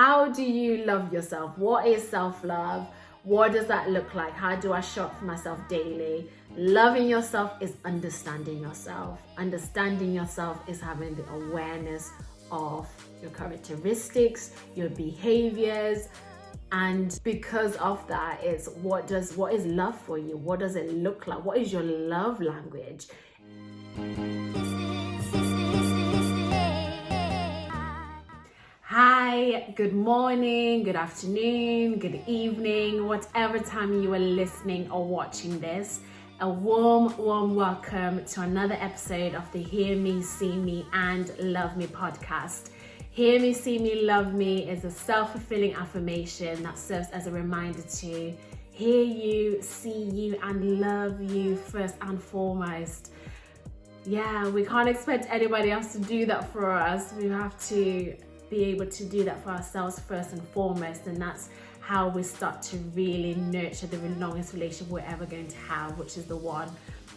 How do you love yourself? What is self-love? What does that look like? How do I show up for myself daily? Loving yourself is understanding yourself. Understanding yourself is having the awareness of your characteristics, your behaviors, and because of that, it's what is love for you? What does it look like? What is your love language? Hi, good morning, good afternoon, good evening, whatever time you are listening or watching this. A warm welcome to another episode of the Hear Me, See Me and Love Me podcast. Hear Me, See Me, Love Me is a self-fulfilling affirmation that serves as a reminder to hear you, see you and love you first and foremost. Yeah, we can't expect anybody else to do that for us. We have to be able to do that for ourselves first and foremost, and that's how we start to really nurture the longest relationship we're ever going to have, which is the one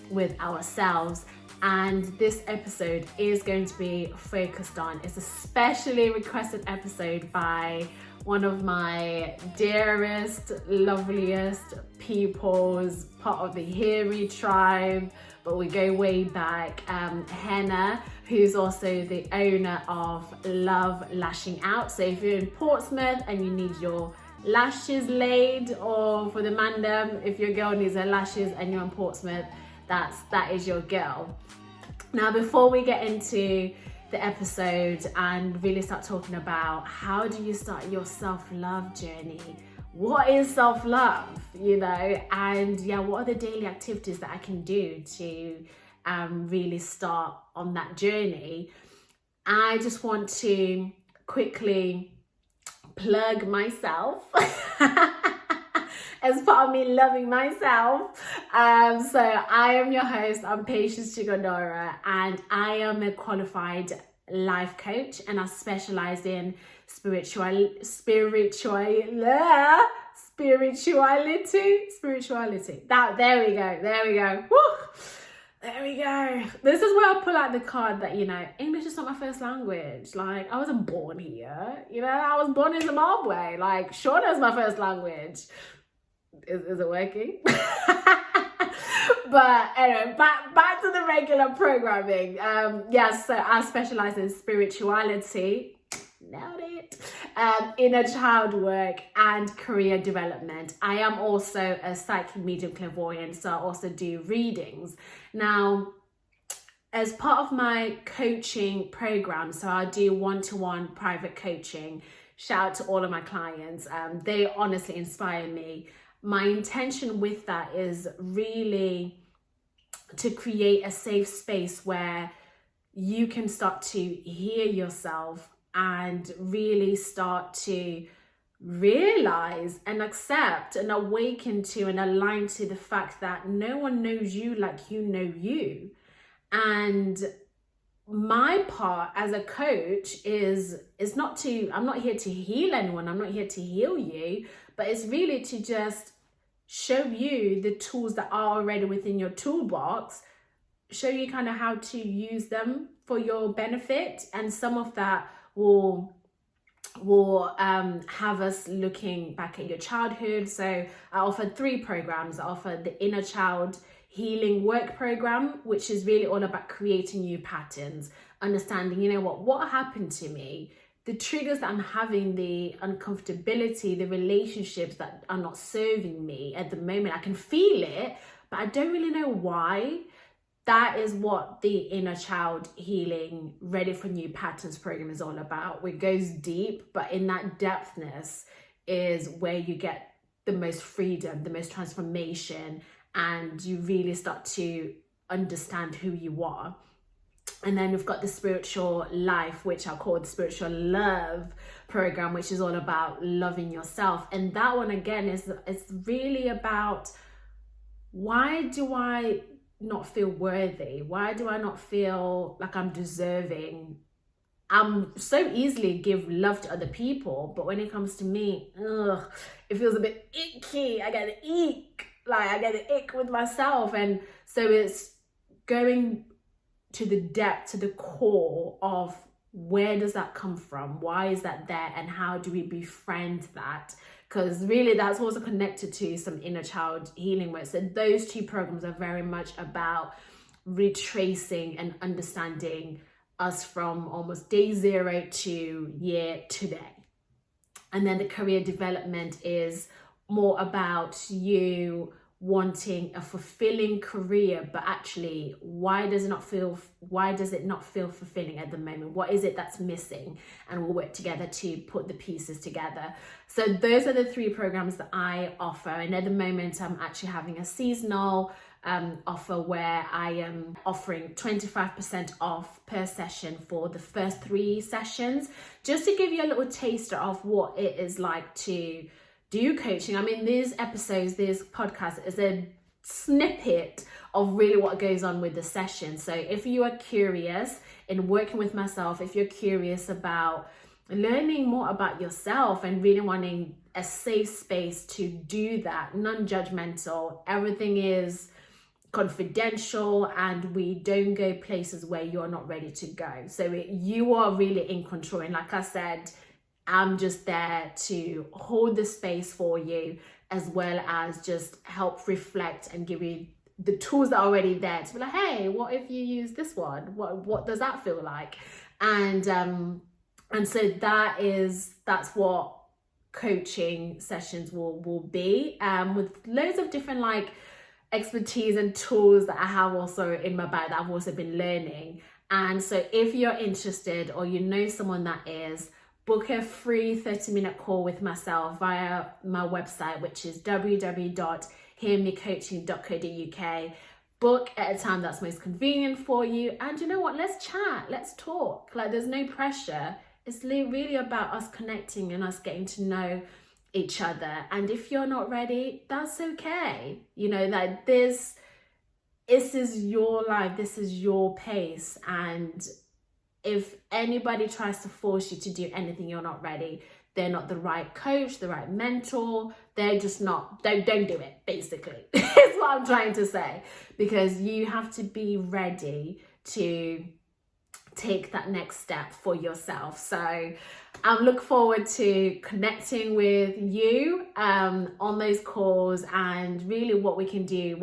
with ourselves. And this episode is going to be focused on, it's a specially requested episode by one of my dearest, loveliest peoples, part of the Hear Me tribe, but we go way back, Henna, who's also the owner of Love Lashing Out. So if you're in Portsmouth and you need your lashes laid, or for the mandem, if your girl needs her lashes and you're in Portsmouth, that is your girl. Now, before we get into the episode and really start talking about how do you start your self-love journey, what is self-love, and what are the daily activities that I can do to really start on that journey, I just want to quickly plug myself as part of me loving myself. So I am your host, I'm Patience Chigodora, and I am a qualified life coach, and I specialize in spirituality. There we go. Woo! There we go. This is where I pull out the card that, English is not my first language. Like, I wasn't born here. I was born in Zimbabwe. Like, sure, that's my first language. Is it working? But anyway, back to the regular programming. So I specialize in spirituality. Nailed it. Inner child work and career development. I am also a psychic medium clairvoyant, so I also do readings. Now, as part of my coaching program, so I do one-to-one private coaching. Shout out to all of my clients. They honestly inspire me. My intention with that is really to create a safe space where you can start to hear yourself and really start to realize and accept and awaken to and align to the fact that no one knows you like you know you. And my part as a coach is I'm not here to heal anyone, I'm not here to heal you, but it's really to just show you the tools that are already within your toolbox, show you kind of how to use them for your benefit. And some of that will have us looking back at your childhood. So I offer 3 programs. I offer the Inner Child Healing Work Program, which is really all about creating new patterns, understanding, what happened to me, the triggers that I'm having, the uncomfortability, the relationships that are not serving me at the moment. I can feel it, but I don't really know why. That is what the Inner Child Healing Ready for New Patterns program is all about. It goes deep, but in that depthness is where you get the most freedom, the most transformation, and you really start to understand who you are. And then we've got the Spiritual Life, which I call the Spiritual Love program, which is all about loving yourself. And that one, again, it's really about, why do I not feel worthy? Why do I not feel like I'm deserving? I'm so easily give love to other people, but when it comes to me, it feels a bit icky. I get the ick with myself. And so it's going to the depth, to the core of where does that come from? Why is that there? And how do we befriend that? Because really that's also connected to some inner child healing work. So those two programs are very much about retracing and understanding us from almost day zero to year today. And then the career development is more about you wanting a fulfilling career, but actually why does it not feel fulfilling at the moment? What is it that's missing? And we'll work together to put the pieces together. So those are the three programs that I offer, and at the moment I'm actually having a seasonal offer where I am offering 25% off per session for the first 3 sessions, just to give you a little taster of what it is like to do coaching. I mean, these episodes, this podcast is a snippet of really what goes on with the session. So if you are curious in working with myself, if you're curious about learning more about yourself and really wanting a safe space to do that, non-judgmental, everything is confidential, and we don't go places where you're not ready to go. So you are really in control. And like I said, I'm just there to hold the space for you, as well as just help reflect and give you the tools that are already there to be like, hey, what if you use this one? What does that feel like? And so that's what coaching sessions will be, with loads of different like expertise and tools that I have also in my bag that I've also been learning. And so if you're interested, or you know someone that is, book a free 30-minute call with myself via my website, which is www.hearmecoaching.co.uk. Book at a time that's most convenient for you. And you know what? Let's chat. Let's talk. Like, there's no pressure. It's really about us connecting and us getting to know each other. And if you're not ready, that's okay. You know, like this is your life. This is your pace. And if anybody tries to force you to do anything you're not ready, they're not the right coach, the right mentor. They're just not, don't do it, basically. Is what I'm trying to say. Because you have to be ready to take that next step for yourself. So I'm looking forward to connecting with you on those calls, and really what we can do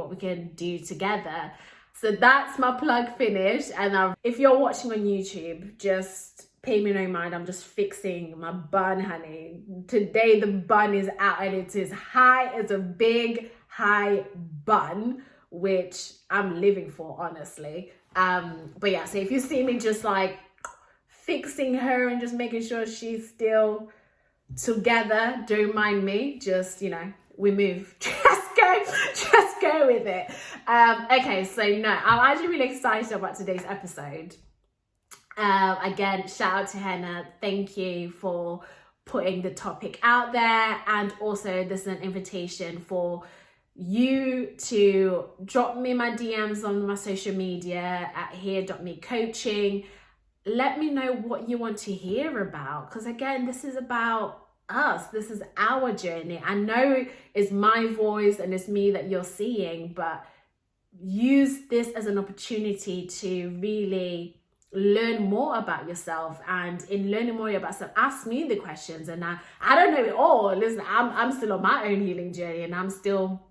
together. So that's my plug finished. And if you're watching on YouTube, just pay me no mind. I'm just fixing my bun, honey. Today the bun is out, and it is high. It's a big high bun, which I'm living for, honestly. But yeah, so if you see me just like fixing her and just making sure she's still together, don't mind me. Just, you know, we move. Just go with it. Okay, so no, I'm actually really excited about today's episode. Again, shout out to Henna. Thank you for putting the topic out there. And also, this is an invitation for you to drop me my DMs on my social media at here.mecoaching. Let me know what you want to hear about, because again, this is about us. This is our journey. I know it's my voice and it's me that you're seeing, but use this as an opportunity to really learn more about yourself. And in learning more about yourself, ask me the questions. And I don't know it all. Listen, I'm still on my own healing journey, and I'm still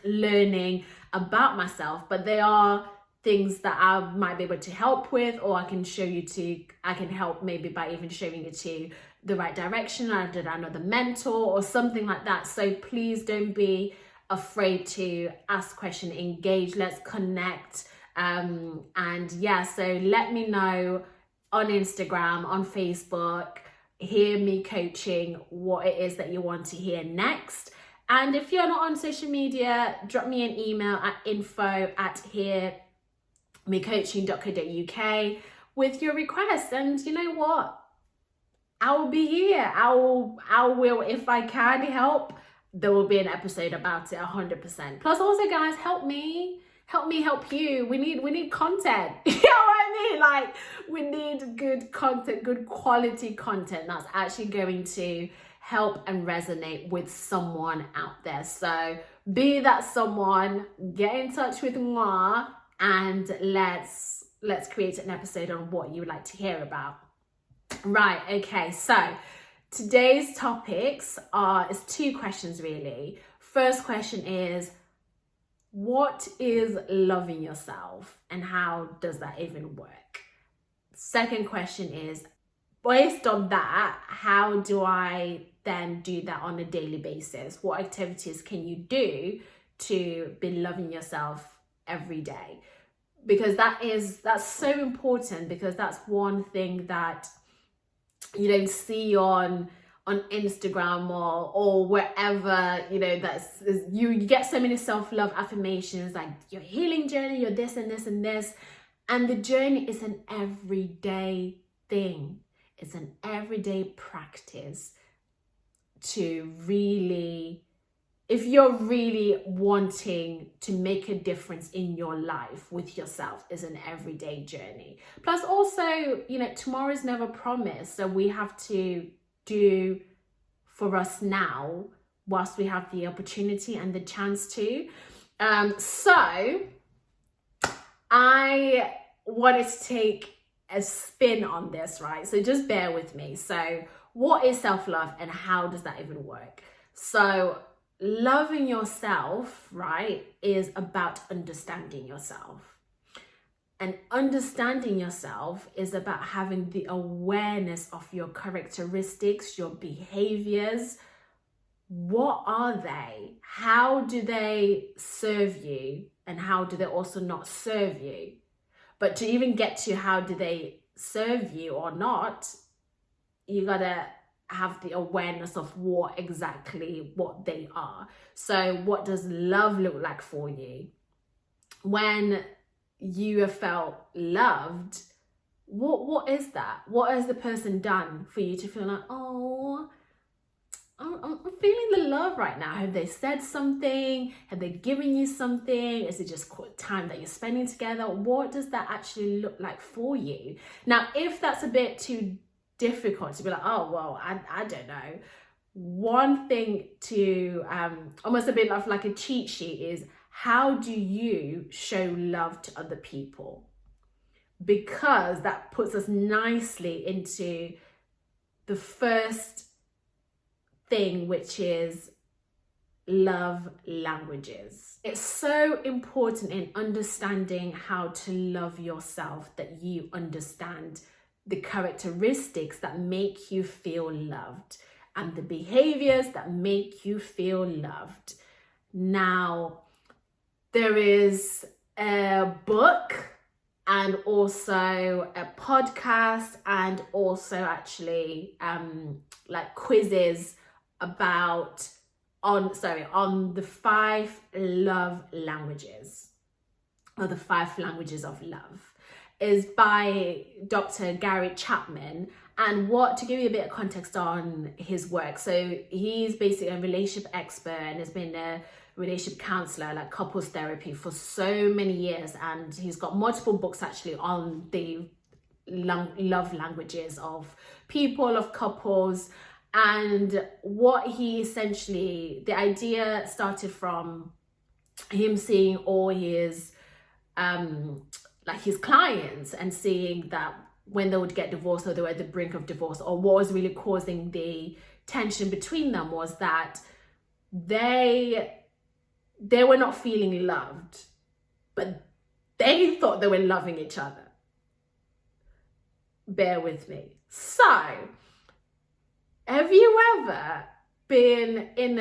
learning about myself, but there are things that I might be able to help with, or I can help maybe by even showing you to the right direction, or did another mentor or something like that. So please don't be afraid to ask questions, engage, let's connect. And yeah, so let me know on Instagram, on Facebook, Hear Me Coaching, what it is that you want to hear next. And if you're not on social media, drop me an email at info@hearmecoaching.co.uk with your requests. And you know what? I will be here. I will, if I can help, there will be an episode about it, 100%. Plus also, guys, help me help you. We need content. You know what I mean? Like, we need good content, good quality content that's actually going to help and resonate with someone out there. So be that someone, get in touch with moi, and let's create an episode on what you would like to hear about. Right, okay, so today's topics is two questions really. First question is, what is loving yourself and how does that even work? Second question is, based on that, how do I then do that on a daily basis? What activities can you do to be loving yourself every day? Because that's so important, because that's one thing that you don't see on Instagram or wherever, that's you get so many self-love affirmations like your healing journey, your this and this and this, and the journey is an everyday thing. It's an everyday practice to really, if you're really wanting to make a difference in your life with yourself, is an everyday journey. Plus also, tomorrow is never promised. So we have to do for us now whilst we have the opportunity and the chance to. So I wanted to take a spin on this, right? So just bear with me. So what is self-love and how does that even work? So loving yourself, right, is about understanding yourself. And understanding yourself is about having the awareness of your characteristics, your behaviors. What are they? How do they serve you? And how do they also not serve you? But to even get to how do they serve you or not, you gotta have the awareness of what they are. So what does love look like for you? When you have felt loved, what is that? What has the person done for you to feel like, oh, I'm feeling the love right now? Have they said something? Have they given you something? Is it just time that you're spending together? What does that actually look like for you? Now, if that's a bit too difficult to be like, oh, well, I don't know. One thing to almost a bit of like a cheat sheet is, how do you show love to other people? Because that puts us nicely into the first thing, which is love languages. It's so important in understanding how to love yourself that you understand the characteristics that make you feel loved and the behaviors that make you feel loved. Now, there is a book and also a podcast and also actually like quizzes about on the 5 love languages, or the 5 languages of love, is by Dr. Gary Chapman. And to give you a bit of context on his work, so he's basically a relationship expert and has been a relationship counselor, like couples therapy, for so many years, and he's got multiple books actually on the love languages of people, of couples. And what he essentially, the idea started from him seeing all his like his clients and seeing that when they would get divorced or they were at the brink of divorce, or what was really causing the tension between them, was that they were not feeling loved, but they thought they were loving each other. Bear with me. So, have you ever been in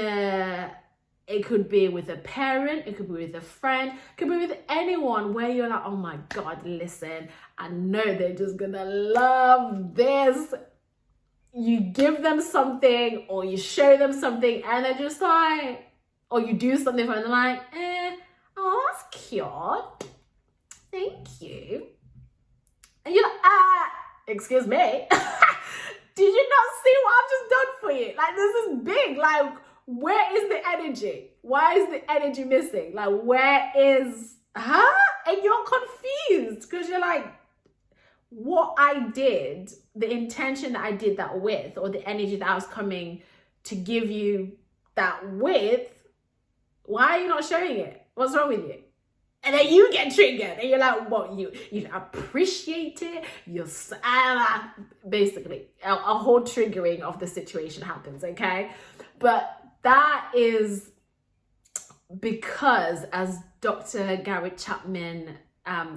it could be with a parent, it could be with a friend, it could be with anyone, where you're like, oh my God, listen, I know they're just gonna love this. You give them something or you show them something and they're just like, or you do something for them and they're like, oh, that's cute. Thank you. And you're like, excuse me. Did you not see what I've just done for you? Like, this is big. Like, where is the energy? Why is the energy missing? Like, where is, and you're confused because you're like, what I did, the intention that I did that with, or the energy that I was coming to give you that with, why are you not showing it? What's wrong with you? And then you get triggered and you're like, what, you appreciate it, basically a whole triggering of the situation happens, okay? But that is because, as Dr. Gary Chapman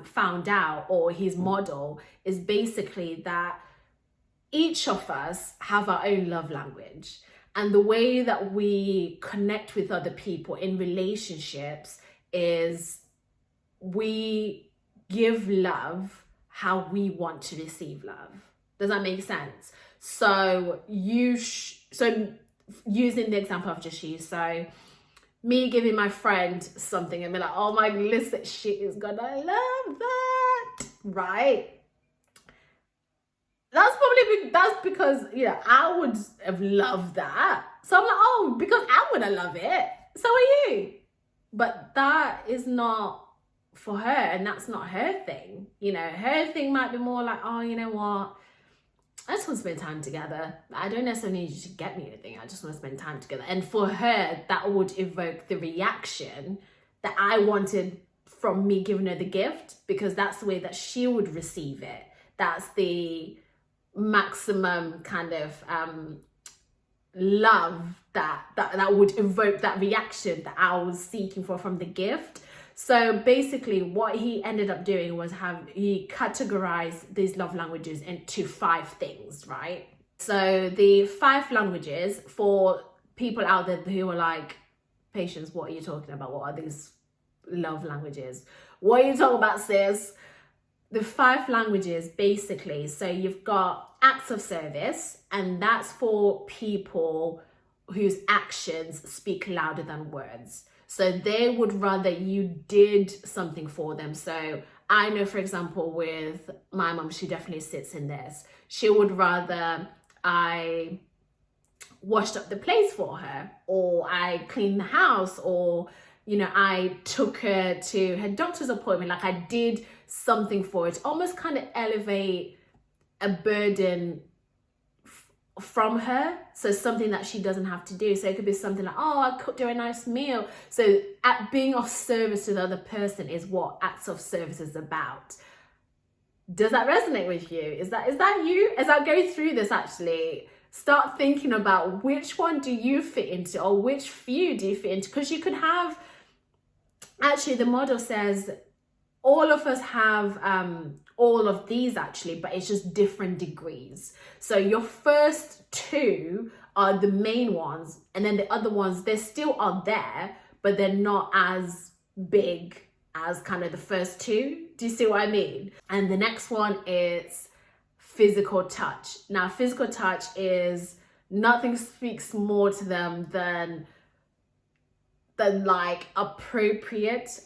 found out, or his model is basically that each of us have our own love language, and the way that we connect with other people in relationships is we give love how we want to receive love. Does that make sense? So so using the example I've just used, so me giving my friend something and be like, oh my, listen, she is gonna love that, right? That's because, I would have loved that. So I'm like, oh, because I'm gonna love it, so are you. But that is not for her, and that's not her thing. Her thing might be more like, oh, you know what, I just want to spend time together. I don't necessarily need you to get me anything. I just want to spend time together. And for her, that would evoke the reaction that I wanted from me giving her the gift, because that's the way that she would receive it. That's the maximum kind of love that would evoke that reaction that I was seeking for from the gift. So basically what he ended up doing was he categorized these love languages into 5 things, right? So the 5 languages, for people out there who are like, Patience, what are you talking about? What are these love languages? What are you talking about, sis? The 5 languages, basically, so you've got acts of service, and that's for people whose actions speak louder than words. So they would rather you did something for them. So I know, for example, with my mom, she definitely sits in this. She would rather I washed up the plates for her, or I cleaned the house, or, I took her to her doctor's appointment. Like, I did something for it, almost kind of elevate a burden from her, so something that she doesn't have to do. So it could be something like, oh, I cooked her a nice meal. So at being of service to the other person is what acts of service is about. Does that resonate with you? Is that you? As I go through this, actually start thinking about which one do you fit into, or which few do you fit into, because you could have, actually the model says all of us have all of these, actually, but it's just different degrees. So your first 2 are the main ones, and then the other ones, they still are there, but they're not as big as kind of the first 2. Do you see what I mean? And the next one is physical touch. Now, physical touch is, nothing speaks more to them than like appropriate,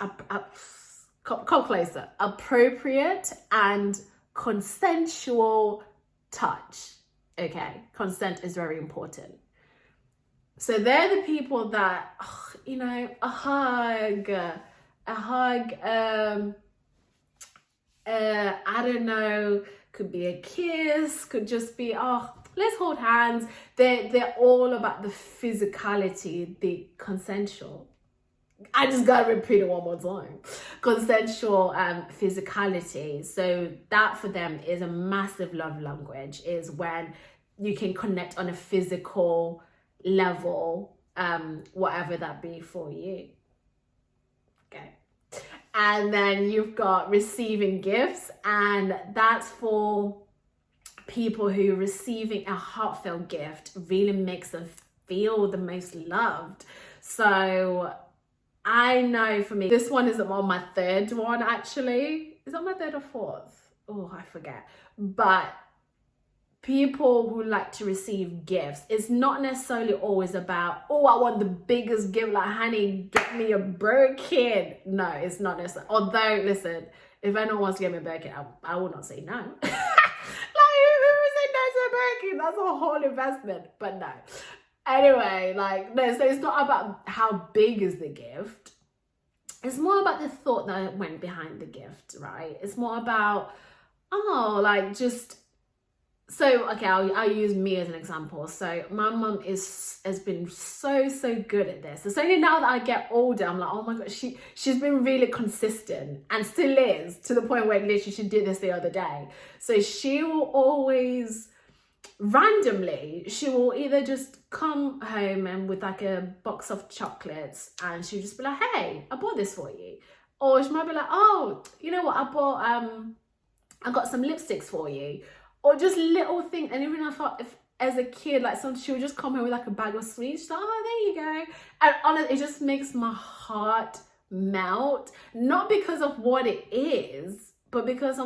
come closer, appropriate and consensual touch. Okay, consent is very important. So they're the people that, a hug, I don't know, could be a kiss, could just be, oh, let's hold hands. They're all about the physicality, the consensual. I just gotta repeat it one more time. Consensual physicality. So that for them is a massive love language, is when you can connect on a physical level, whatever that be for you. Okay. And then you've got receiving gifts, and that's for people who receiving a heartfelt gift really makes them feel the most loved. So I know for me, this one is on my 3rd one, actually. Is it my 3rd or 4th? Oh, I forget. But people who like to receive gifts, it's not necessarily always about, oh, I want the biggest gift, like, honey, get me a Birkin. No, it's not necessarily. Although, listen, if anyone wants to get me a Birkin, I will not say no. Like, who would say no to a Birkin? That's a whole investment. But no. Anyway, no, so it's not about how big is the gift. It's more about the thought that went behind the gift, right? It's more about, just So okay, I'll use me as an example. So my mum has been so good at this. It's only now that I get older, I'm like, oh my god, she's been really consistent and still is, to the point where literally she did this the other day. So she will always randomly, she will either just come home and with like a box of chocolates, and she'll just be like, hey, I bought this for you. Or she might be like, oh, you know what, I got some lipsticks for you. Or just little things. And even I thought, if as a kid, like sometimes she would just come home with like a bag of sweets. She's like, oh, there you go. And honestly, it just makes my heart melt. Not because of what it is, but because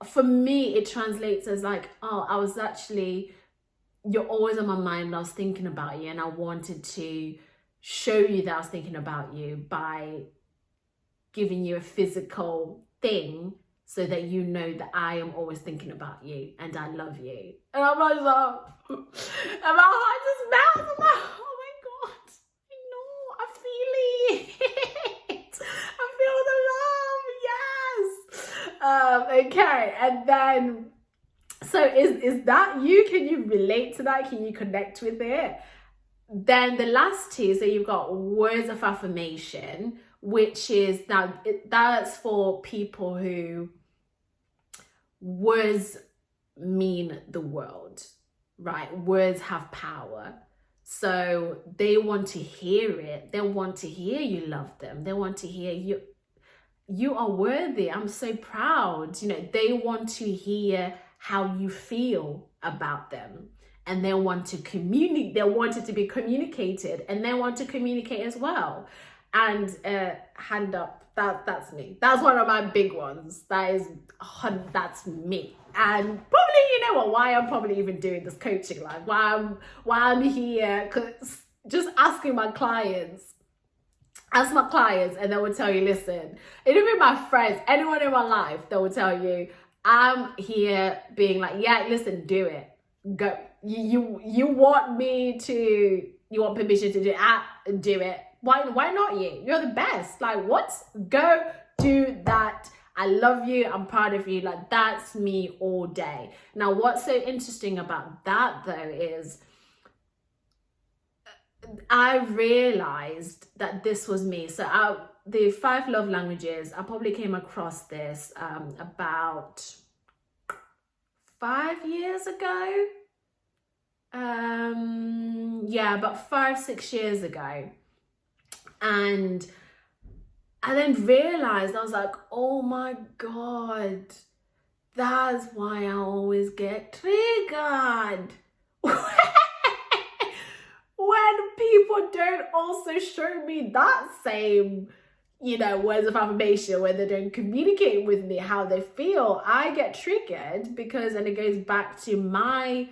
for me, it translates as like, oh, you're always on my mind. I was thinking about you, and I wanted to show you that I was thinking about you by giving you a physical thing, so that you know that I am always thinking about you and I love you. And I'm like, and my heart just melts. I'm like, oh my God, I know, I feel it. I feel the love, yes. Okay, and then, so is that you? Can you relate to that? Can you connect with it? Then the last two, so you've got words of affirmation, which is, that's for people who words mean the world, right? Words have power. So they want to hear it. They want to hear you love them. They want to hear you are worthy. I'm so proud. You know, they want to hear how you feel about them. And they want to communicate. They want it to be communicated, and they want to communicate as well. And hand up, that's me. That's one of my big ones. That's me. And probably, you know what, why I'm probably even doing this coaching, like why I'm here, because just asking my clients, and they will tell you, listen, even my friends, anyone in my life, they will tell you, I'm here being like, yeah, listen, do it. Go. You want permission to do it? Do it. Why not you? You're the best. Like, what? Go do that. I love you. I'm proud of you. Like, that's me all day. Now, what's so interesting about that though is I realized that this was me. So the 5 love languages, I probably came across this about 5 years ago. About 5-6 years ago. And I then realized, I was like, oh my God, that's why I always get triggered. When people don't also show me that same, words of affirmation, when they don't communicate with me how they feel, I get triggered and it goes back to my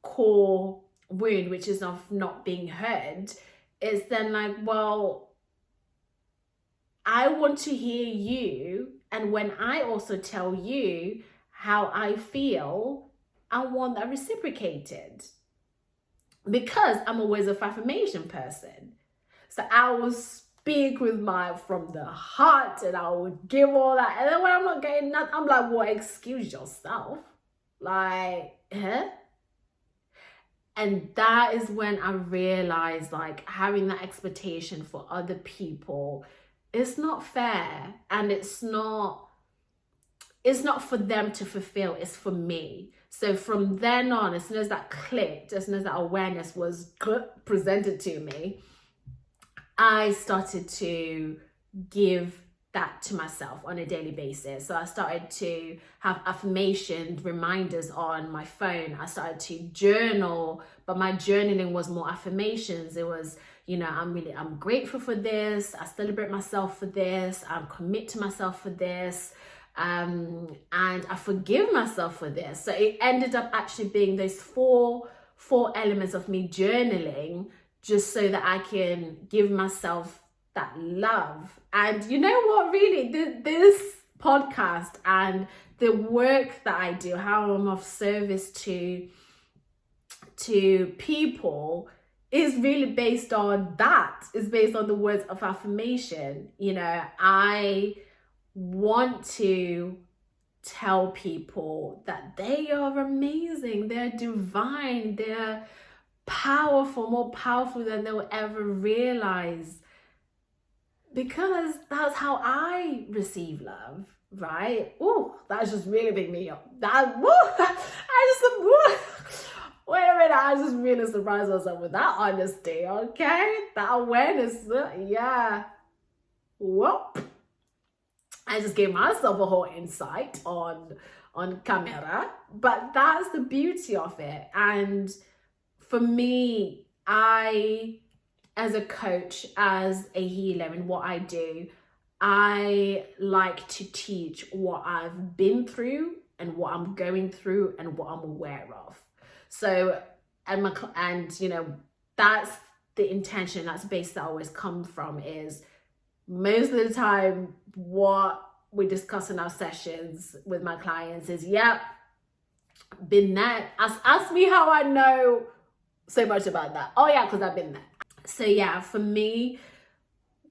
core wound, which is of not being heard. Is then like, well, I want to hear you, and when I also tell you how I feel, I want that reciprocated, because I'm a words of affirmation person. So I will speak from the heart, and I will give all that, and then when I'm not getting nothing, I'm like, well, excuse yourself, like, huh? And that is when I realized, like, having that expectation for other people, it's not fair, and it's not for them to fulfill, it's for me. So from then on, as soon as that clicked, as soon as that awareness was presented to me, I started to give that to myself on a daily basis. So I started to have affirmation reminders on my phone. I started to journal, but my journaling was more affirmations. It was, I'm grateful for this. I celebrate myself for this. I commit to myself for this. And I forgive myself for this. So it ended up actually being those four elements of me journaling, just so that I can give myself that love. And you know what, really, this podcast and the work that I do, how I'm of service to people, is really based on that. It's based on the words of affirmation. I want to tell people that they are amazing, they're divine, they're powerful, more powerful than they'll ever realize, because that's how I receive love, right? Oh, that's just really big me up. That, woo, wait a minute, I just really surprised myself with that honesty, okay? That awareness, yeah. Whoop. I just gave myself a whole insight on camera, but that's the beauty of it. And for me, as a coach, as a healer, and what I do, I like to teach what I've been through and what I'm going through and what I'm aware of. So, and you know, that's the intention, that's the base that I always come from, is most of the time what we discuss in our sessions with my clients is, yep, been there. Ask me how I know so much about that. Oh yeah, because I've been there. So yeah, for me,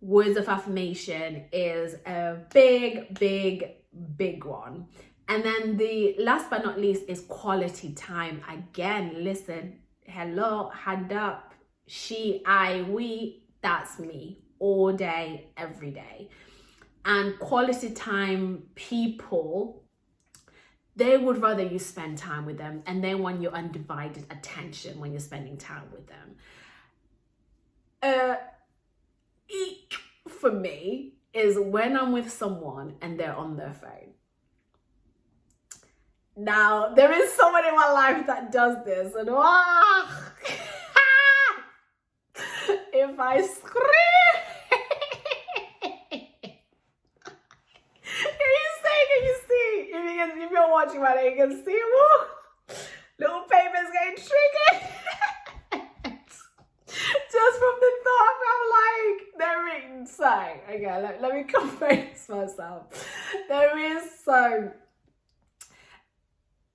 words of affirmation is a big one. And then the last but not least is quality time. Again, listen, hello, hand up, she, I, we, that's me, all day, every day. And quality time people, they would rather you spend time with them, and they want your undivided attention when you're spending time with them. For me, is when I'm with someone and they're on their phone. Now, there is someone in my life that does this, and if I scream, can you see? If you're watching right now, you can see, woo, little paper's getting triggered. Just from the thought, I'm like, there is so, okay, let me compose myself. There is so,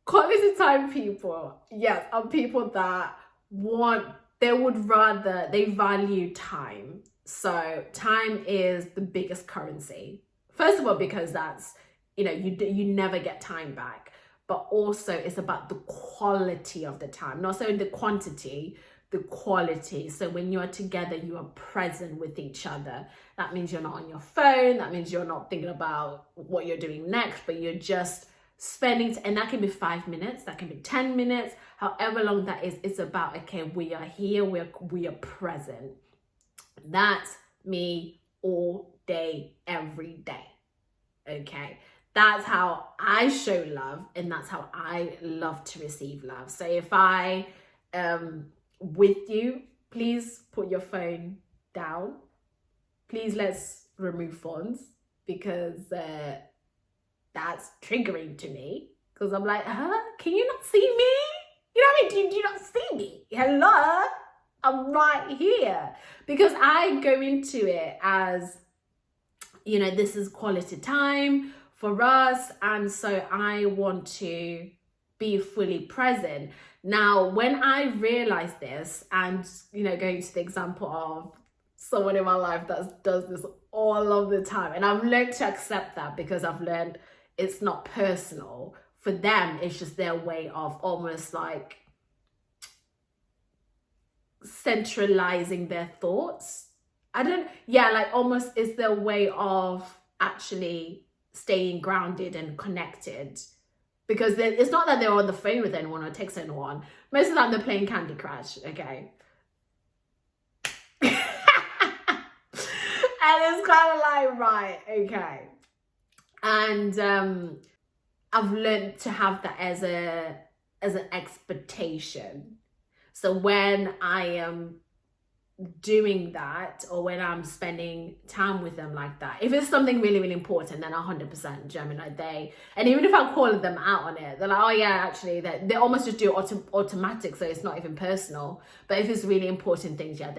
quality time people, yes, are people that they value time. So time is the biggest currency. First of all, because that's, you know, you never get time back, but also it's about the quality of the time, not so the quantity, the quality. So when you are together, you are present with each other. That means you're not on your phone. That means you're not thinking about what you're doing next, but you're just spending, and that can be 5 minutes, that can be 10 minutes, however long that is. It's about, okay, we are here, we are present. That's me all day, every day. Okay, that's how I show love, and that's how I love to receive love. So if I with you, please put your phone down. Please, let's remove phones, because that's triggering to me, because I'm like, can you not see me? You know what I mean? Do you not see me? Hello? I'm right here. Because I go into it as, you know, this is quality time for us, and so I want to be fully present. Now, when I realized this, and, you know, going to the example of someone in my life that does this all of the time, and I've learned to accept that, because I've learned it's not personal. For them, it's just their way of almost like centralizing their thoughts. Like almost is their way of actually staying grounded and connected. Because it's not that they're on the phone with anyone or text anyone. Most of the time they're playing Candy Crush, okay? And it's kind of like, right, okay. And I've learned to have that as an expectation. So when I am doing that, or when I'm spending time with them like that, if it's something really, really important, then 100% Gemini, and even if I call them out on it, they're like, oh yeah, actually, they almost just do it automatic, so it's not even personal. But if it's really important things, yeah,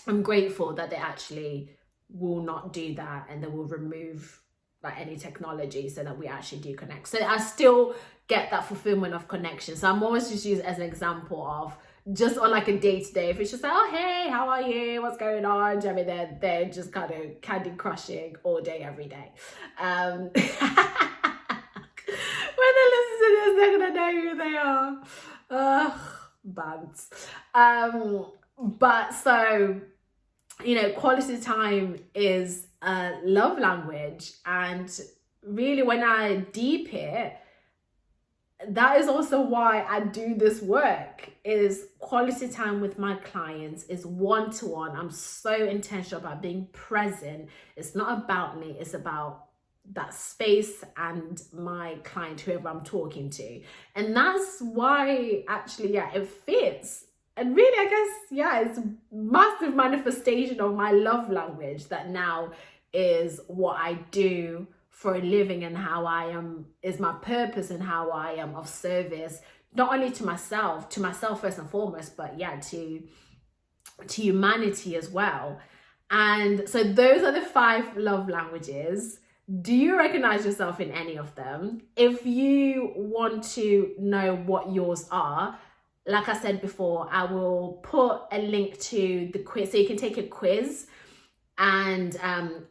I'm grateful that they actually will not do that, and they will remove like any technology, so that we actually do connect. So I still get that fulfillment of connection. So I'm always just used as an example of, just on like a day-to-day. If it's just like, oh hey, how are you, what's going on, do you know what I mean? They're just kind of candy crushing all day every day. When they listen to this, they're gonna know who they are. Bands. But so, you know, quality time is a love language, and really when I deep it, that is also why I do this work. Is quality time with my clients is one-to-one. I'm so intentional about being present. It's not about me, it's about that space and my client, whoever I'm talking to. And that's why actually, yeah, it fits. And really, I guess, yeah, it's a massive manifestation of my love language that now is what I do for a living, and how I am is my purpose, and how I am of service, not only to myself first and foremost, but yeah, to humanity as well. And so those are the 5 love languages. Do you recognize yourself in any of them? If you want to know what yours are, like I said before, I will put a link to the quiz, so you can take a quiz, and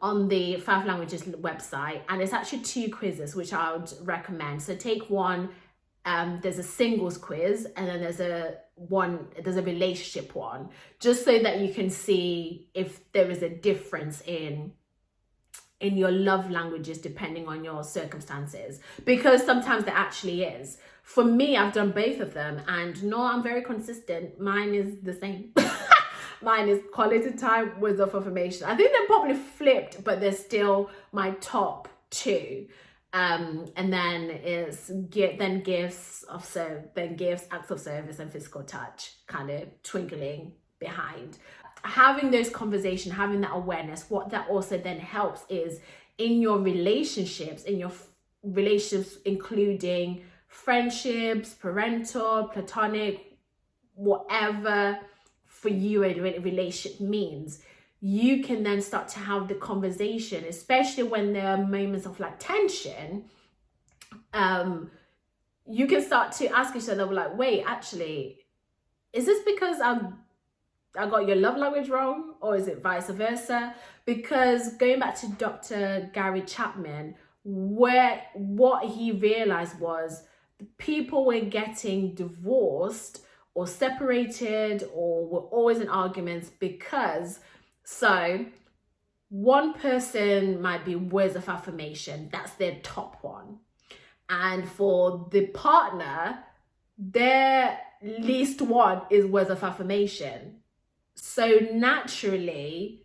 on the 5 languages website. And it's actually 2 quizzes which I would recommend. So take one, there's a singles quiz, and then there's a relationship one, just so that you can see if there is a difference in your love languages depending on your circumstances, because sometimes there actually is. For me, I've done both of them, and no, I'm very consistent. Mine is the same. Mine is quality time, words of affirmation. I think they're probably flipped, but they're still my top 2. And then it's gifts, acts of service, and physical touch, kind of twinkling behind. Having those conversations, having that awareness, what that also then helps is in your relationships, including friendships, parental, platonic, whatever for you a relationship means, you can then start to have the conversation, especially when there are moments of like tension. You can start to ask each other like, wait, actually, is this because I got your love language wrong, or is it vice versa? Because going back to Dr. Gary Chapman, what he realized was people were getting divorced or separated or were always in arguments because, so one person might be words of affirmation, that's their top one, and for the partner, their least one is words of affirmation. So naturally,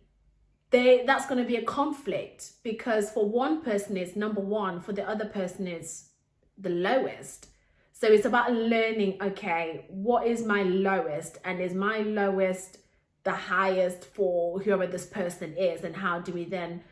that's going to be a conflict, because for one person it's number 1, for the other person it's the lowest. So it's about learning, okay, what is my lowest, and is my lowest the highest for whoever this person is, and how do we then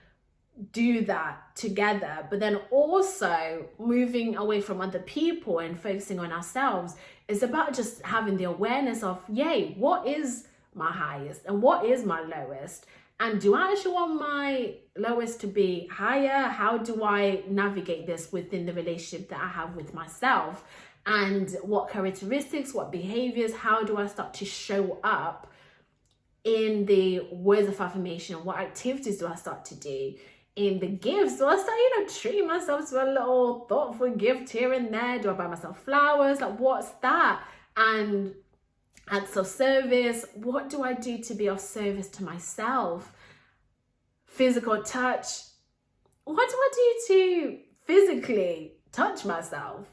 do that together? But then also moving away from other people and focusing on ourselves is about just having the awareness of, yay, what is my highest and what is my lowest? And do I actually want my lowest to be higher? How do I navigate this within the relationship that I have with myself? And what characteristics, what behaviors, how do I start to show up in the words of affirmation? What activities do I start to do? In the gifts, do I start, treating myself to a little thoughtful gift here and there? Do I buy myself flowers? Like, what's that? And acts of service, what do I do to be of service to myself? Physical touch, what do I do to physically touch myself?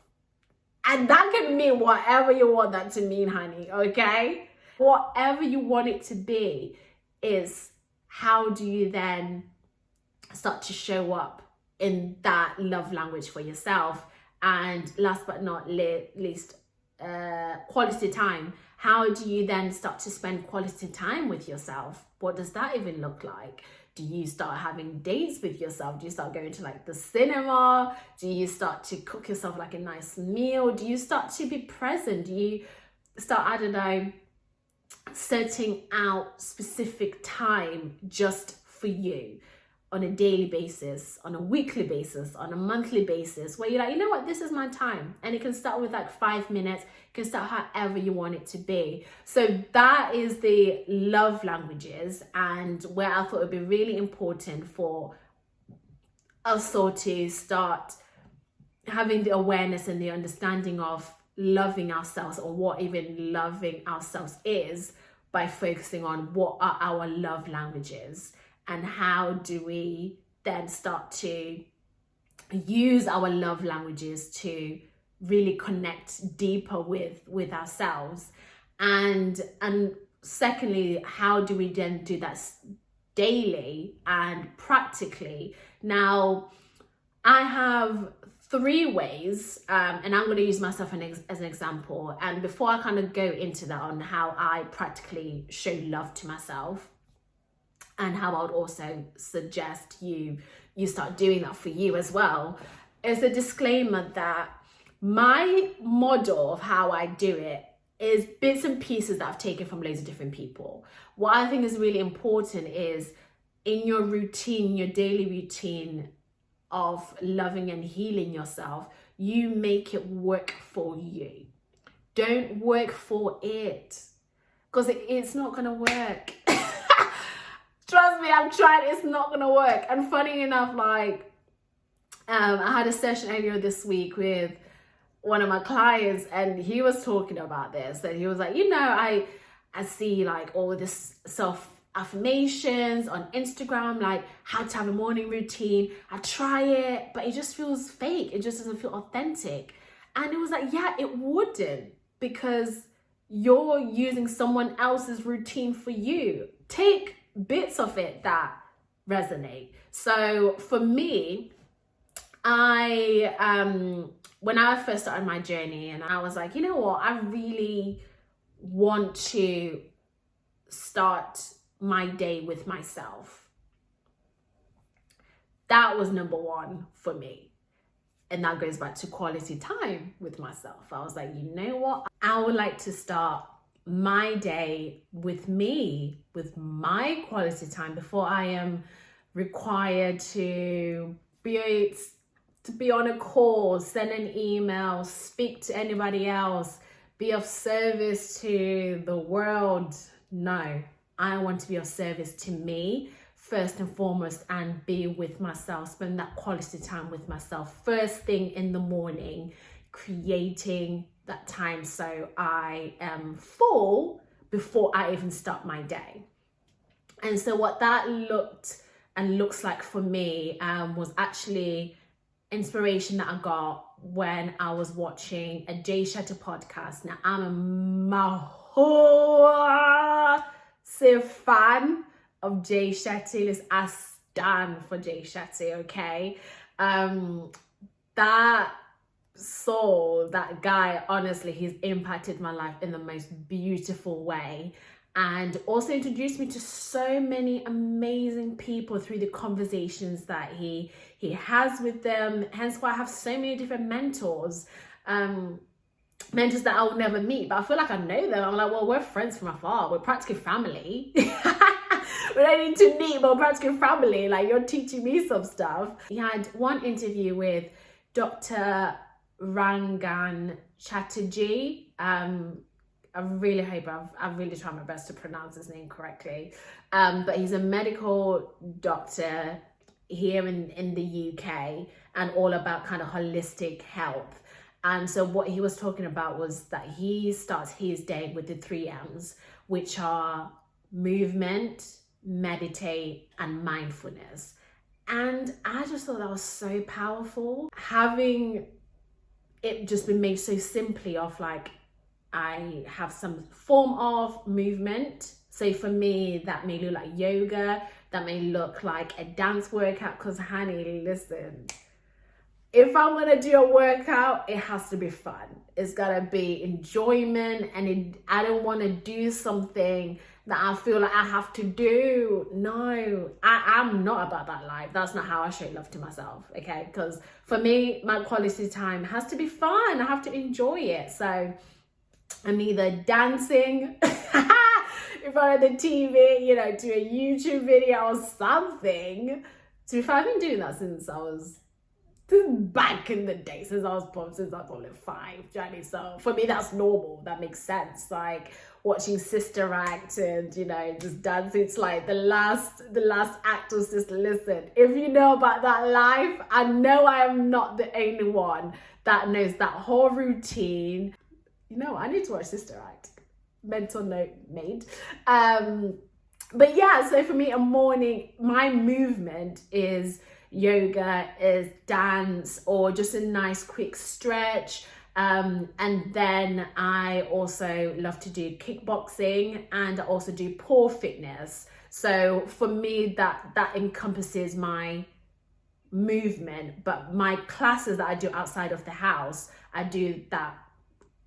And that can mean whatever you want that to mean, honey, okay? Whatever you want it to be is how do you then start to show up in that love language for yourself. And last but not least, quality time. How do you then start to spend quality time with yourself? What does that even look like? Do you start having dates with yourself? Do you start going to like the cinema? Do you start to cook yourself like a nice meal? Do you start to be present? Do you start, I don't know, setting out specific time just for you? on a daily basis, on a weekly basis, on a monthly basis, where you're like, you know what, this is my time. And it can start with like 5 minutes, it can start however you want it to be. So that is the love languages, and where I thought it would be really important for us all to start having the awareness and the understanding of loving ourselves, or what even loving ourselves is, by focusing on what are our love languages. And how do we then start to use our love languages to really connect deeper with ourselves? And secondly, how do we then do that daily and practically? Now, I have 3 ways, and I'm going to use myself as an example. And before I kind of go into that, on how I practically show love to myself, and how I would also suggest you start doing that for you as well, is a disclaimer that my model of how I do it is bits and pieces that I've taken from loads of different people. What I think is really important is, in your routine, your daily routine of loving and healing yourself, you make it work for you. Don't work for it, because it's not going to work. Trust me, I've tried, it's not going to work. And funny enough, like, I had a session earlier this week with one of my clients, and he was talking about this, and he was like, you know, I see like all this self affirmations on Instagram, like how to have a morning routine. I try it, but it just feels fake. It just doesn't feel authentic. And it was like, yeah, it wouldn't, because you're using someone else's routine for you. Take bits of it that resonate. So for me, when I first started my journey, and I was like, you know what, I really want to start my day with myself. That was number 1 for me. And that goes back to quality time with myself. I was like, you know what, I would like to start my day with me, with my quality time, before I am required to be on a call, send an email, speak to anybody else, be of service to the world. No, I want to be of service to me first and foremost, and be with myself, spend that quality time with myself first thing in the morning, creating that time so I am full before I even start my day. And so what that looked and looks like for me was actually inspiration that I got when I was watching a Jay Shetty podcast. Now, I'm a massive fan of Jay Shetty. I stand for Jay Shetty, okay? That soul, that guy, honestly, he's impacted my life in the most beautiful way, and also introduced me to so many amazing people through the conversations that he has with them. Hence why I have so many different mentors that I will never meet, but I feel like I know them. I'm like, well, we're friends from afar, we're practically family. We don't need to meet, but we're practically family. Like, you're teaching me some stuff. He had one interview with Dr. Rangan Chatterjee. I really hope I've really tried my best to pronounce his name correctly. But he's a medical doctor here in the UK, and all about kind of holistic health. And so what he was talking about was that he starts his day with the 3 M's, which are movement, meditate, and mindfulness. And I just thought that was so powerful. Having it just been made so simply of like, I have some form of movement. So for me, that may look like yoga, that may look like a dance workout, because honey, listen, if I'm gonna do a workout, it has to be fun. It's gotta be enjoyment, and I don't wanna do something that I feel like I have to do. No, I'm not about that life. That's not how I show love to myself, okay? Because for me, my quality time has to be fun. I have to enjoy it. So I'm either dancing in front of the TV, you know, to a YouTube video or something To be fair, I've been doing that since back in the day, since I was probably 5, Johnny. So for me, that's normal. That makes sense. Like watching Sister Act and, you know, just dance. It's like the last act was just, listen, if you know about that life, I know I am not the only one that knows that whole routine. You know, I need to watch Sister Act. Mental note made. But yeah, so for me, a morning, my movement is yoga, is dance, or just a nice quick stretch. And then I also love to do kickboxing, and I also do pole fitness. So for me, that encompasses my movement. But my classes that I do outside of the house, I do that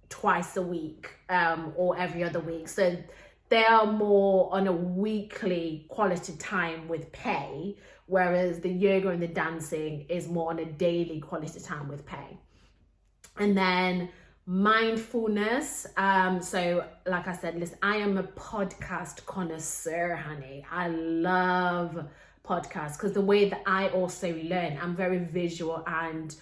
twice a week, or every other week. So they are more on a weekly quality time with pay, whereas the yoga and the dancing is more on a daily quality time with pay. And then mindfulness. So like I said, listen, I am a podcast connoisseur, honey. I love podcasts because the way that I also learn, I'm very visual and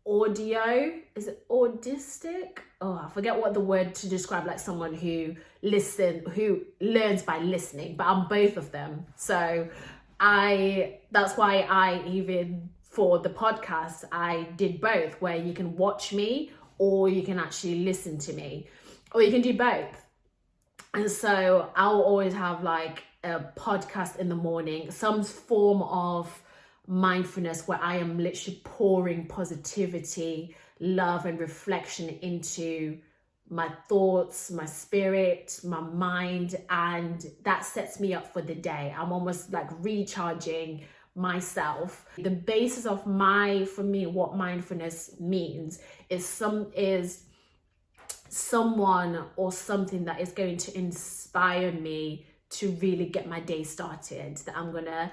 audio, is it audistic? I forget what the word to describe like someone who learns by listening, but I'm both of them. So that's why I even for the podcast I did both, where you can watch me or you can actually listen to me, or you can do both. And so I'll always have like a podcast in the morning, some form of mindfulness where I am literally pouring positivity, love and reflection into my thoughts, my spirit, my mind, and that sets me up for the day. I'm almost like recharging myself. The basis of for me, what mindfulness means is someone or something that is going to inspire me to really get my day started, that I'm gonna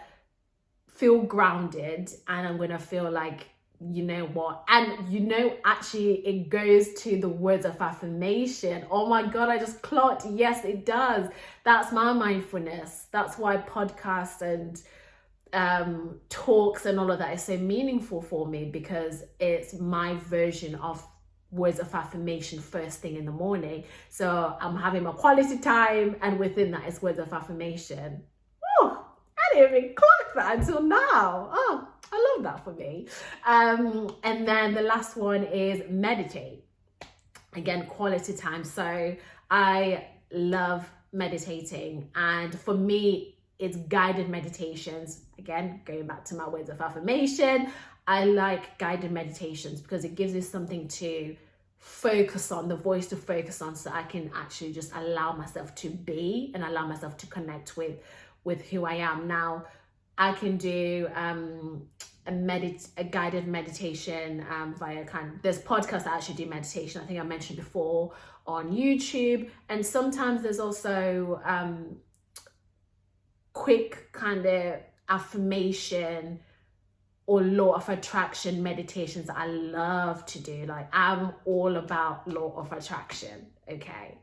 feel grounded and I'm gonna feel like, you know what, and you know, actually it goes to the words of affirmation. Oh my god, I just clocked, yes it does. That's my mindfulness. That's why podcasts and talks and all of that is so meaningful for me, because it's my version of words of affirmation first thing in the morning. So I'm having my quality time, and within that is words of affirmation. I didn't even clock that until now. I love that for me. And then the last one is meditate. Again, quality time. So I love meditating, and for me it's guided meditations. Again, going back to my words of affirmation, I like guided meditations because it gives you something to focus on, the voice to focus on, so I can actually just allow myself to be and allow myself to connect with who I am. Now, I can do a guided meditation via there's podcasts that actually do meditation. I think I mentioned before on YouTube, and sometimes there's also quick kind of affirmation or law of attraction meditations that I love to do. Like, I'm all about law of attraction, okay?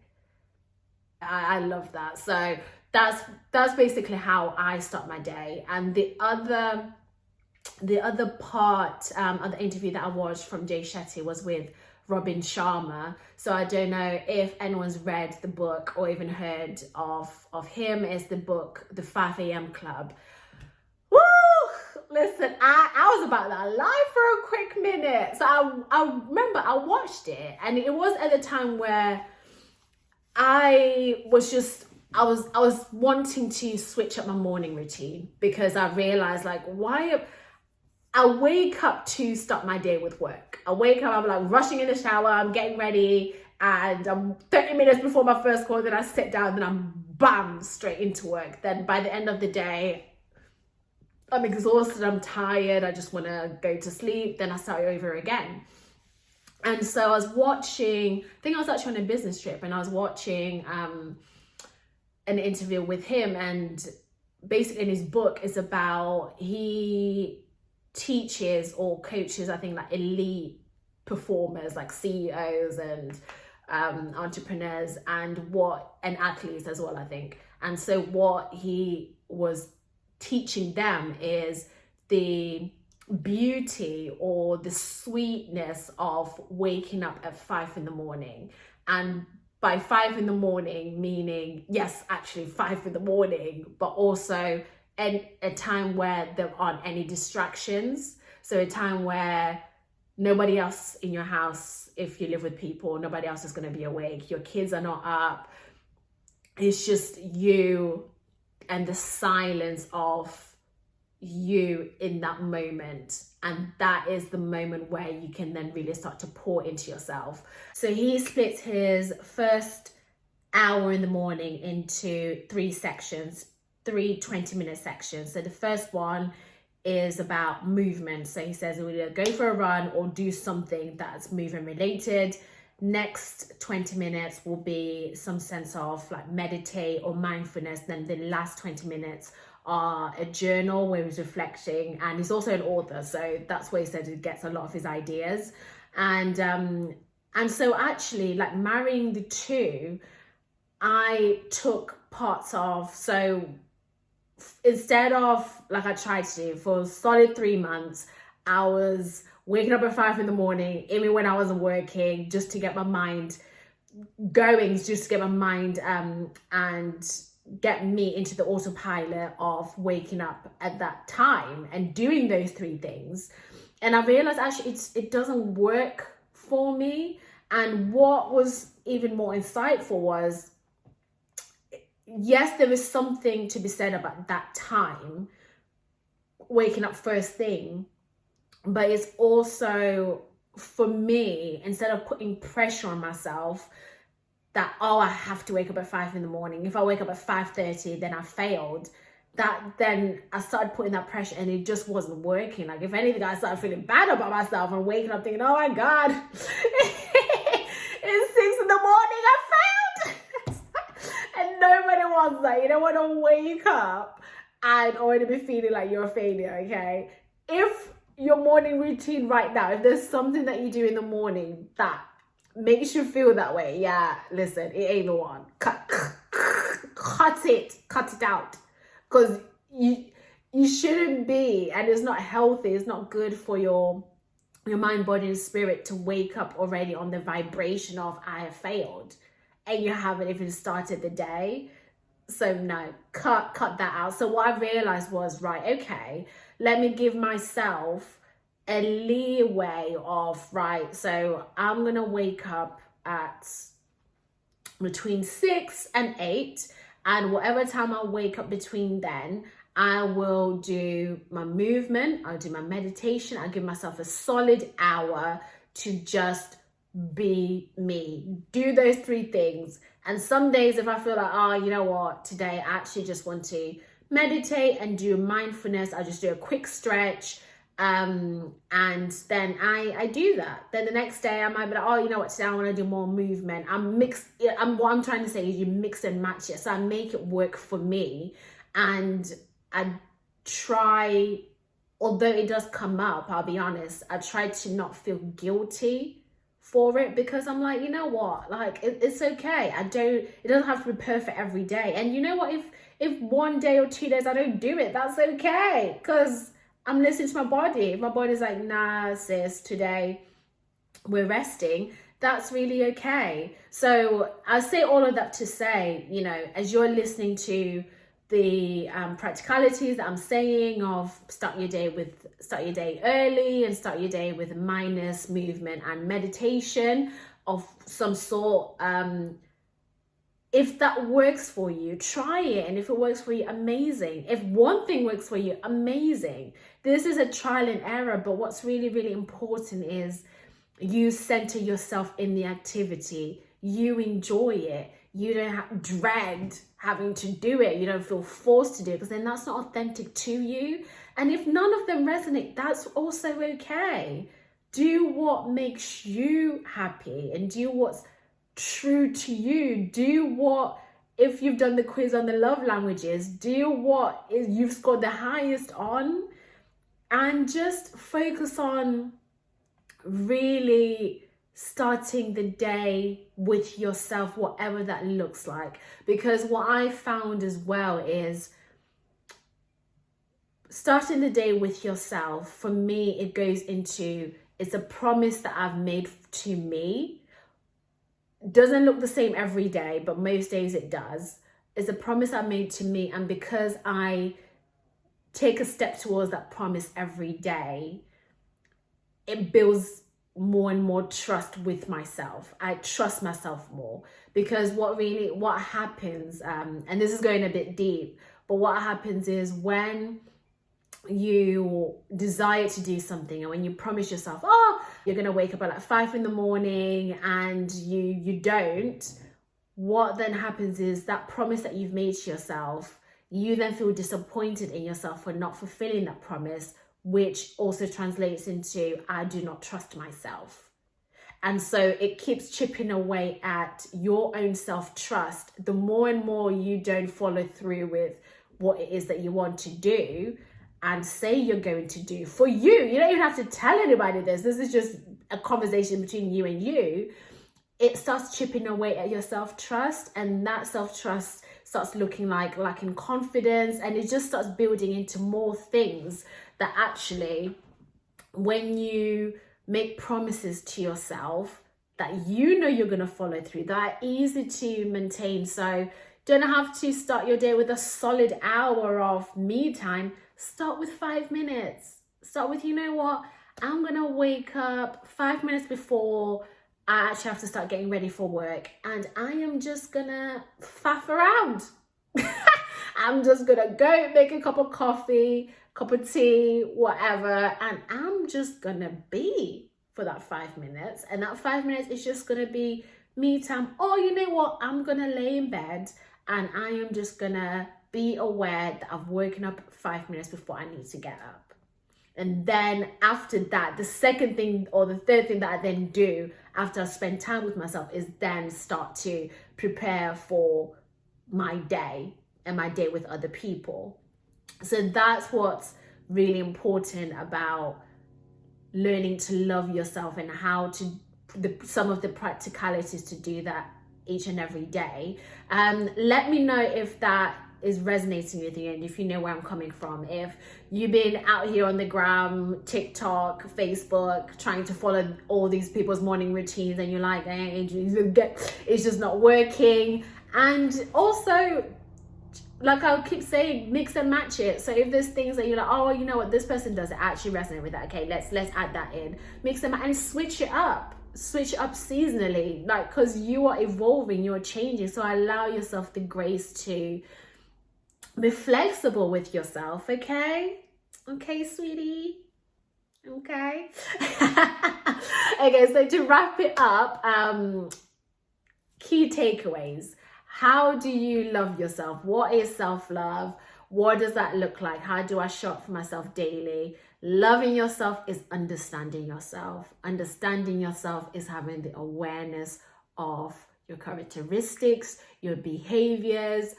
I love that. So that's basically how I start my day. And the other part of the interview that I watched from Jay Shetty was with Robin Sharma. So I don't know if anyone's read the book or even heard of him. It's the book, The 5 a.m. Club. Woo! Listen, I was about that life for a quick minute. So I remember I watched it, and it was at a time where I was wanting to switch up my morning routine, because I realized, like, I wake up to start my day with work. I wake up, I'm like rushing in the shower, I'm getting ready, and I'm 30 minutes before my first call, then I sit down, then I'm bam, straight into work. Then by the end of the day, I'm exhausted, I'm tired, I just want to go to sleep, then I start over again. And so I was watching, I think I was actually on a business trip, and I was watching an interview with him, and basically in his book is about, he teaches or coaches, I think, like elite performers, like CEOs and entrepreneurs and athletes as well, I think. And so what he was teaching them is the beauty or the sweetness of waking up at 5 in the morning. And by 5 in the morning, meaning, yes, actually 5 in the morning, but also a time where there aren't any distractions. So a time where nobody else in your house, if you live with people, nobody else is going to be awake. Your kids are not up. It's just you and the silence of you in that moment. And that is the moment where you can then really start to pour into yourself. So he splits his first hour in the morning into 3 sections, 3 20-minute sections. So the first one is about movement. So he says we'll either go for a run or do something that's movement related. Next 20 minutes will be some sense of like meditate or mindfulness. Then the last 20 minutes are a journal where he's reflecting, and he's also an author, so that's where he said he gets a lot of his ideas. And so actually, like, marrying the two, I took parts of, so instead of, like I tried to do for a solid 3 months, I was waking up at 5 in the morning, even when I wasn't working, just to get my mind going, just to get my mind and get me into the autopilot of waking up at that time and doing those 3 things. And I realized actually it doesn't work for me. And what was even more insightful was, yes, there is something to be said about that time, waking up first thing, but it's also, for me, instead of putting pressure on myself that, oh, I have to wake up at 5 in the morning. If I wake up at 5:30, then I failed. Then I started putting that pressure, and it just wasn't working. Like, if anything, I started feeling bad about myself and waking up thinking, oh my God, it's 6 in the morning, I failed. And nobody wants that. You don't want to wake up and already be feeling like you're a failure, okay? If your morning routine right now, if there's something that you do in the morning that makes you feel that way, yeah, listen, it ain't the one. Cut it out, because you shouldn't be, and it's not healthy, it's not good for your mind, body, and spirit to wake up already on the vibration of I have failed, and you haven't even started the day. So no, cut that out. So what I realized was, right, okay, let me give myself a leeway of, right, so I'm gonna wake up at between 6 and 8, and whatever time I wake up between then, I will do my movement, I'll do my meditation, I'll give myself a solid hour to just be me, do those 3 things. And some days, if I feel like, oh, you know what, today I actually just want to meditate and do mindfulness, I just do a quick stretch, and then I do that. Then the next day I might be like, oh, you know what, today I want to do more movement. What I'm trying to say is you mix and match it. So I make it work for me, and I try, although it does come up, I'll be honest, I try to not feel guilty for it, because I'm like, you know what, like, it's okay. It doesn't have to be perfect every day. And you know what, if 1 day or 2 days I don't do it, that's okay, because I'm listening to my body. If my body's like, nah, sis, today we're resting, that's really okay. So I say all of that to say, you know, as you're listening to the practicalities that I'm saying of start your day early and start your day with mindfulness, movement and meditation of some sort, if that works for you, try it. And if it works for you, amazing. If one thing works for you, amazing. This is a trial and error, but what's really, really important is you center yourself in the activity. You enjoy it. You don't have dragged having to do it. You don't feel forced to do it, because then that's not authentic to you. And if none of them resonate, that's also okay. Do what makes you happy and do what's true to you. Do what, if you've done the quiz on the love languages, do what you've scored the highest on, and just focus on really starting the day with yourself, whatever that looks like. Because what I found as well is starting the day with yourself, for me, it goes into, it's a promise that I've made to me. Doesn't look the same every day, but most days it does. It's a promise I made to me, and because I take a step towards that promise every day, it builds more and more trust with myself. I trust myself more, because what happens, and this is going a bit deep, but what happens is when you desire to do something, and when you promise yourself, oh, you're gonna wake up at like 5 a.m, and you don't, what then happens is that promise that you've made to yourself, you then feel disappointed in yourself for not fulfilling that promise, which also translates into, I do not trust myself. And so it keeps chipping away at your own self-trust. The more and more you don't follow through with what it is that you want to do and say you're going to do for you. You don't even have to tell anybody this. This is just a conversation between you and you. It starts chipping away at your self-trust, and that self-trust starts looking like lacking confidence, and it just starts building into more things that actually, when you make promises to yourself that you know you're going to follow through, that are easy to maintain. So don't have to start your day with a solid hour of me time. Start with 5 minutes. Start with, you know what, I'm going to wake up 5 minutes before I actually have to start getting ready for work, and I am just gonna faff around. I'm just gonna go make a cup of coffee, cup of tea, whatever, and I'm just gonna be for that 5 minutes. And that 5 minutes is just gonna be me time. Or you know what, I'm gonna lay in bed and I am just gonna be aware that I've woken up 5 minutes before I need to get up. And then after that, the second thing or the third thing that I then do after I spend time with myself is then start to prepare for my day and my day with other people. So that's what's really important about learning to love yourself, and how to, some of the practicalities to do that each and every day. Let me know if that is resonating with you, and if you know where I'm coming from. If you've been out here on the gram, TikTok, Facebook, trying to follow all these people's morning routines, and you're like, it's just not working. And also, like I'll keep saying, mix and match it. So if there's things that you're like, oh, you know what, this person does actually resonate with that, okay, let's add that in. Mix them and switch it up seasonally, like, because you are evolving, you're changing. So allow yourself the grace to be flexible with yourself, okay? Okay, sweetie? Okay. Okay, so to wrap it up, key takeaways. How do you love yourself? What is self-love? What does that look like? How do I show up for myself daily? Loving yourself is understanding yourself. Understanding yourself is having the awareness of your characteristics, your behaviors,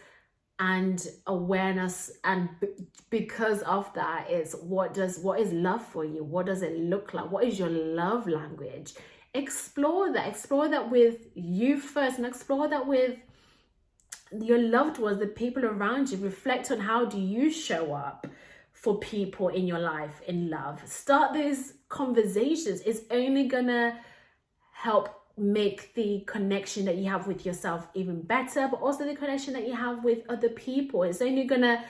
and awareness. And because of that, it's what is love for you? What does it look like? What is your love language? Explore that with you first, and explore that with your loved ones, the people around you. Reflect on, how do you show up for people in your life in love? Start those conversations. It's only gonna help make the connection that you have with yourself even better, but also the connection that you have with other people. It's only gonna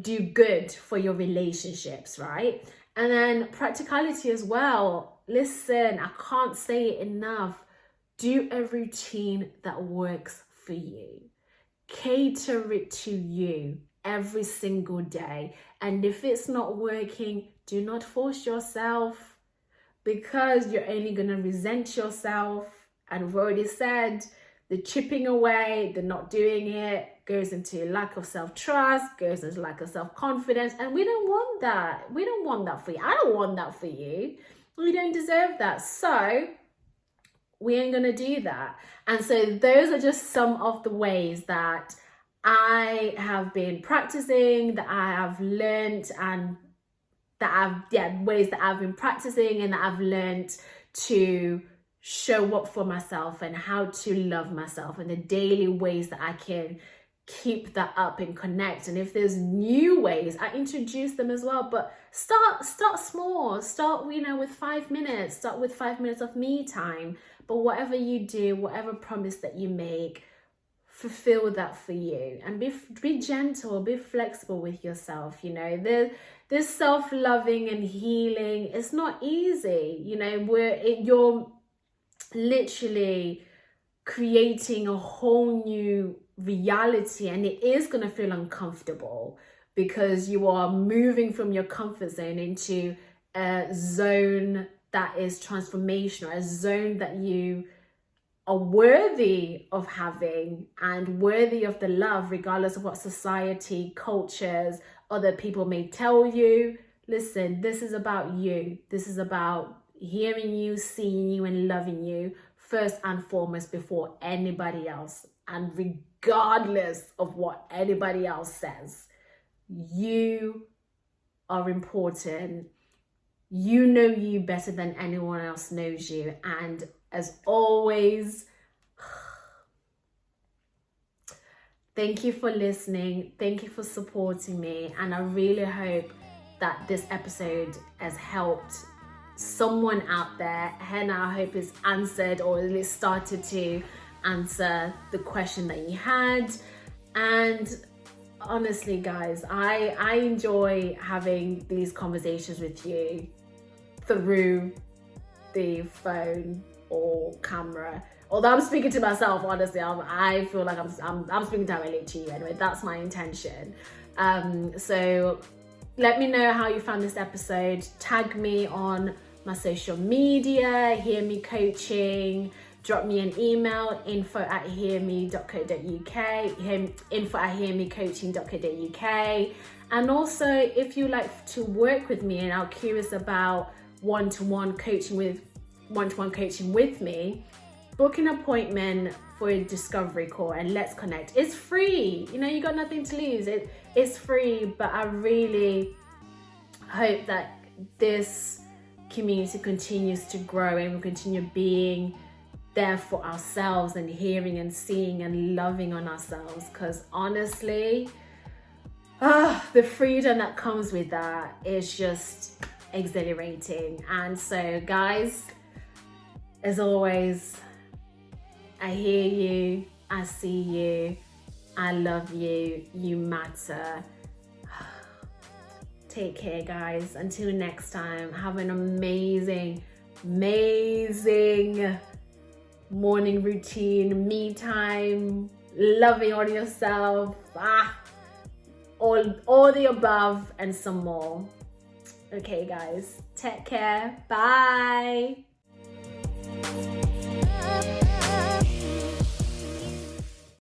do good for your relationships, right? And then practicality as well. Listen, I can't say it enough. Do a routine that works for you. Cater it to you every single day. And if it's not working, do not force yourself, because you're only going to resent yourself. And we've already said, the chipping away, the not doing it, goes into lack of self-trust, goes into lack of self-confidence. And we don't want that. We don't want that for you. I don't want that for you. We don't deserve that. So we ain't gonna do that. And so those are just some of the ways that I have been practicing, that I have learned, and ways that I've been practicing and that I've learned to show up for myself, and how to love myself, and the daily ways that I can keep that up and connect. And if there's new ways, I introduce them as well. But start small. Start, with 5 minutes. Start with 5 minutes of me time. But whatever you do, whatever promise that you make, fulfill that for you, and be gentle, be flexible with yourself. This self-loving and healing, it's not easy. You're literally creating a whole new reality, and it is going to feel uncomfortable because you are moving from your comfort zone into a zone that is transformational, a zone that you are worthy of having and worthy of the love, regardless of what society, cultures, other people may tell you. Listen, this is about you. This is about hearing you, seeing you, and loving you first and foremost before anybody else. And regardless of what anybody else says, you are important. You know you better than anyone else knows you. And as always, thank you for listening. Thank you for supporting me. And I really hope that this episode has helped someone out there. And I hope it's answered, or at least started to answer the question that you had. And honestly, guys, I enjoy having these conversations with you through the phone or camera. Although I'm speaking to myself, honestly, I feel like I'm speaking directly to you. Anyway, that's my intention. So let me know how you found this episode. Tag me on my social media, Hear Me Coaching. Drop me an email, info@hearme.co.uk, info@hearmecoaching.co.uk. And also, if you like to work with me and are curious about one-to-one coaching with me, book an appointment for a discovery call and let's connect. It's free. You got nothing to lose. It's free, but I really hope that this community continues to grow and we continue being there for ourselves and hearing and seeing and loving on ourselves, because honestly, the freedom that comes with that is just exhilarating. And so, guys, as always, I hear you, I see you, I love you, you matter. Take care, guys. Until next time, have an amazing morning routine, me time, loving on yourself, all the above and some more. Okay, guys, take care. Bye.